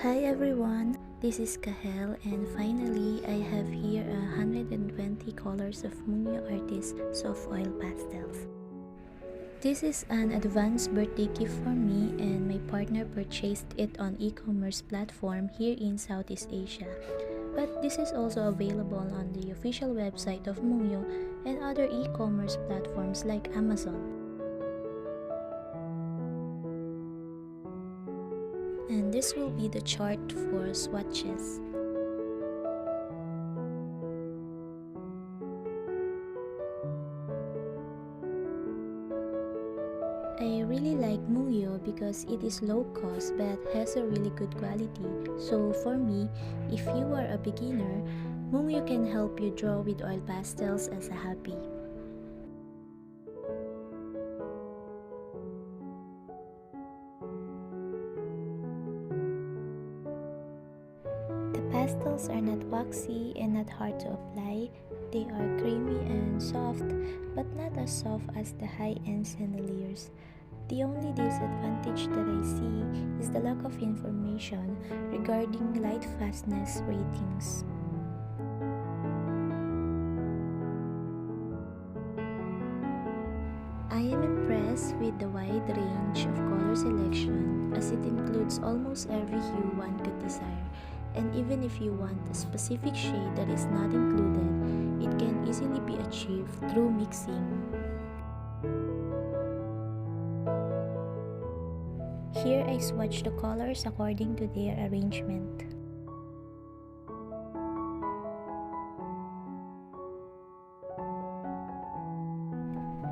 Hi everyone, this is Kahel and finally I have here 120 colors of Mungyo Artist Soft Oil Pastels. This is an advanced birthday gift for me and my partner purchased it on e-commerce platform here in Southeast Asia. But this is also available on the official website of Mungyo and other e-commerce platforms like Amazon. And this will be the chart for swatches. I really like Mungyo because it is low cost but has a really good quality. So for me, if you are a beginner, Mungyo can help you draw with oil pastels as a hobby. The pastels are not waxy and not hard to apply. They are creamy and soft, but not as soft as the high-end chandeliers. The only disadvantage that I see is the lack of information regarding light fastness ratings. I am impressed with the wide range of color selection as it includes almost every hue one could desire. And even if you want a specific shade that is not included, it can easily be achieved through mixing. Here I swatch the colors according to their arrangement.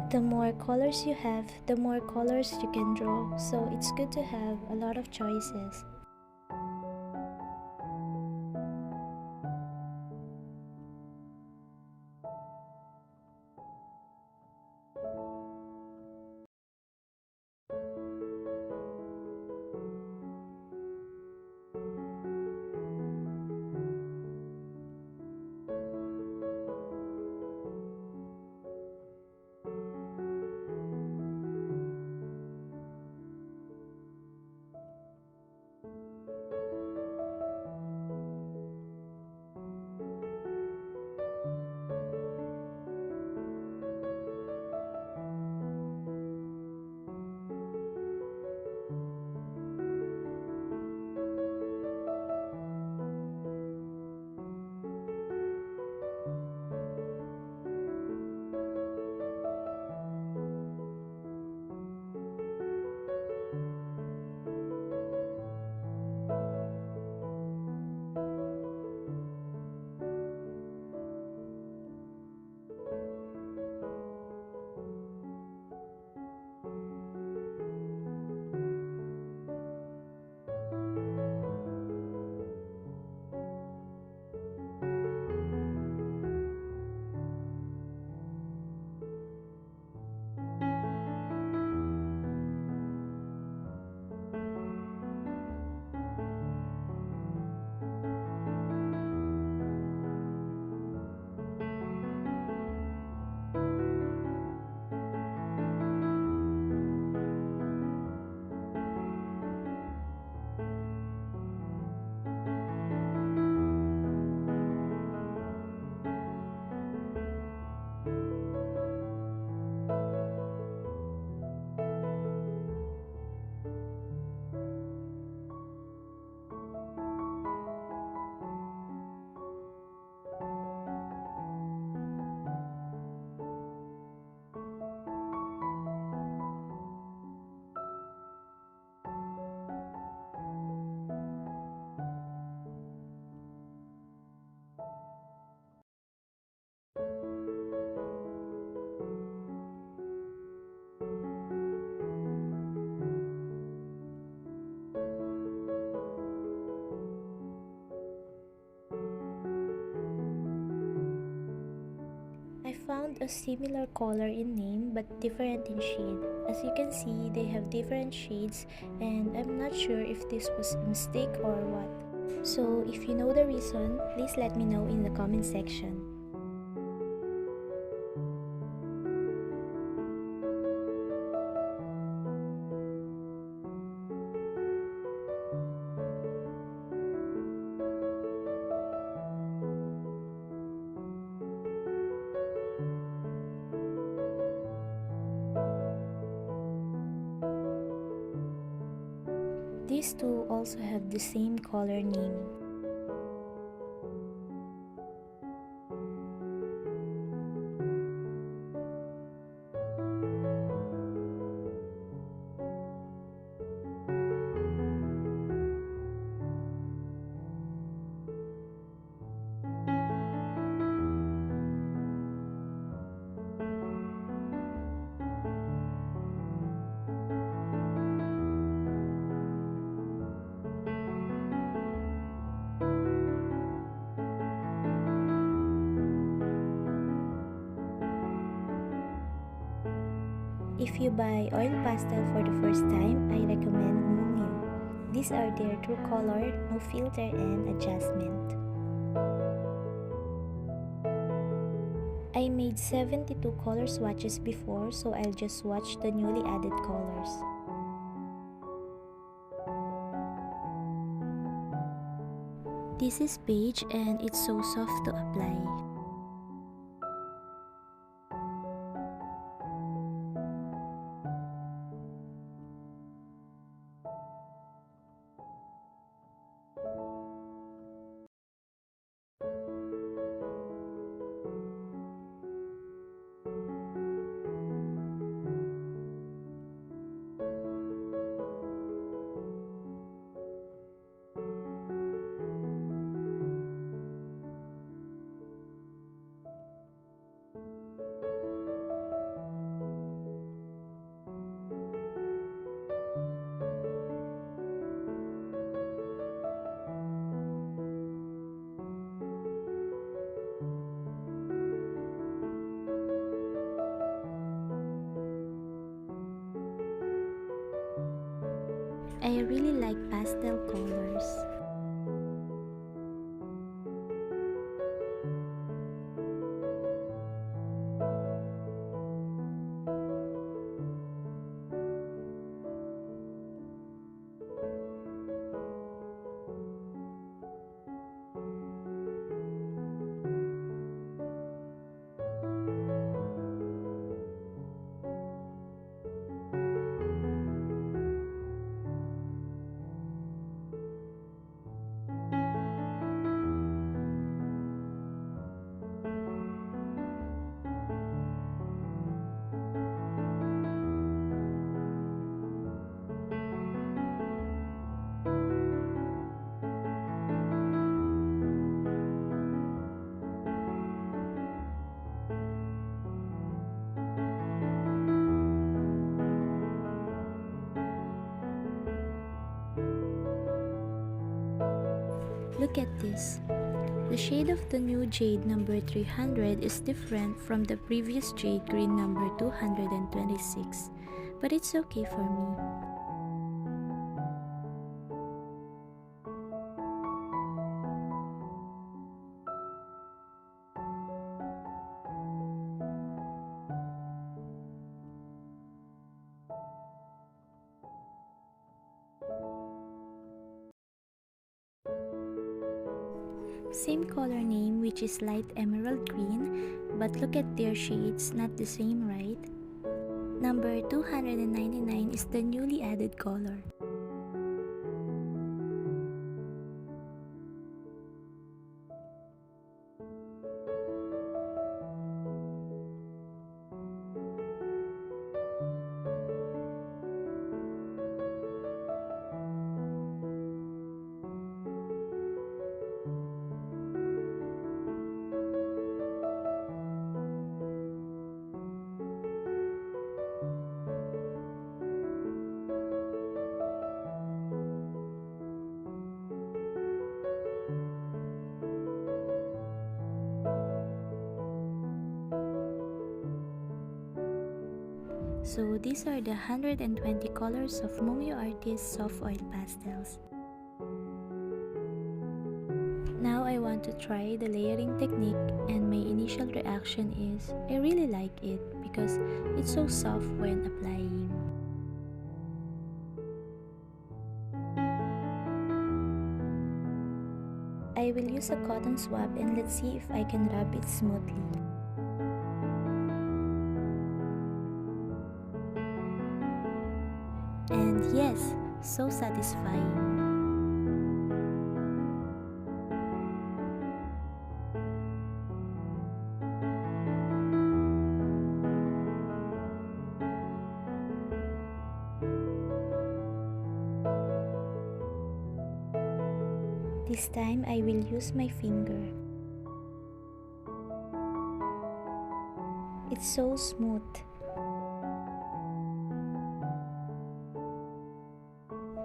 The more colors you have, the more colors you can draw, so it's good to have a lot of choices. I found a similar color in name but different in shade. As you can see, they have different shades and I'm not sure if this was a mistake or what. So if you know the reason, please let me know in the comment section. These two also have the same color name. If you buy oil pastel for the first time, I recommend Mungyo. These are their true color, no filter and adjustment. I made 72 color swatches before, so I'll just swatch the newly added colors. This is beige and it's so soft to apply. I really like pastel colors. Look at this. The shade of the new jade number 300 is different from the previous jade green number 226, but it's okay for me. Same color name, which is light emerald green, but look at their shades, not the same, right? Number 299 is the newly added color. So these are the 120 colors of Mungyo Artist Soft Oil Pastels. Now I want to try the layering technique, and my initial reaction is I really like it because it's so soft when applying. I will use a cotton swab and let's see if I can rub it smoothly. And yes, So satisfying. This time I will use my finger. It's so smooth.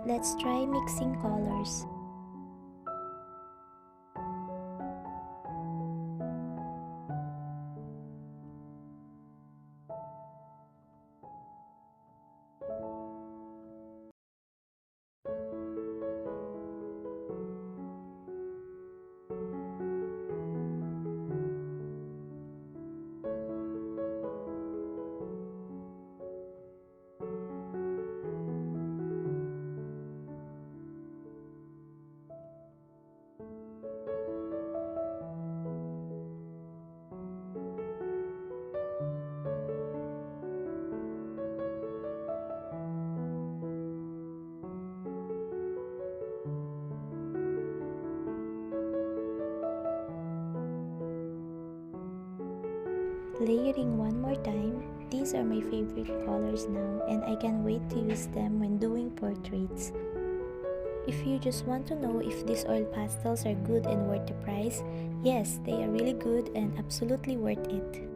Let's try mixing colors. Layering one more time. These are my favorite colors now, and I can't wait to use them when doing portraits. If you just want to know if these oil pastels are good and worth the price, yes, they are really good and absolutely worth it.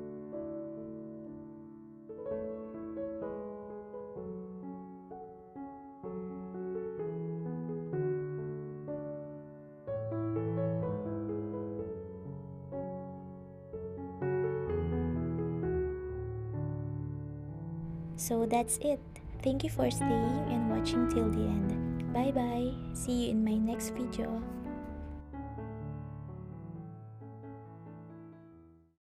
So that's it. Thank you for staying and watching till the end. Bye bye. See you in my next video.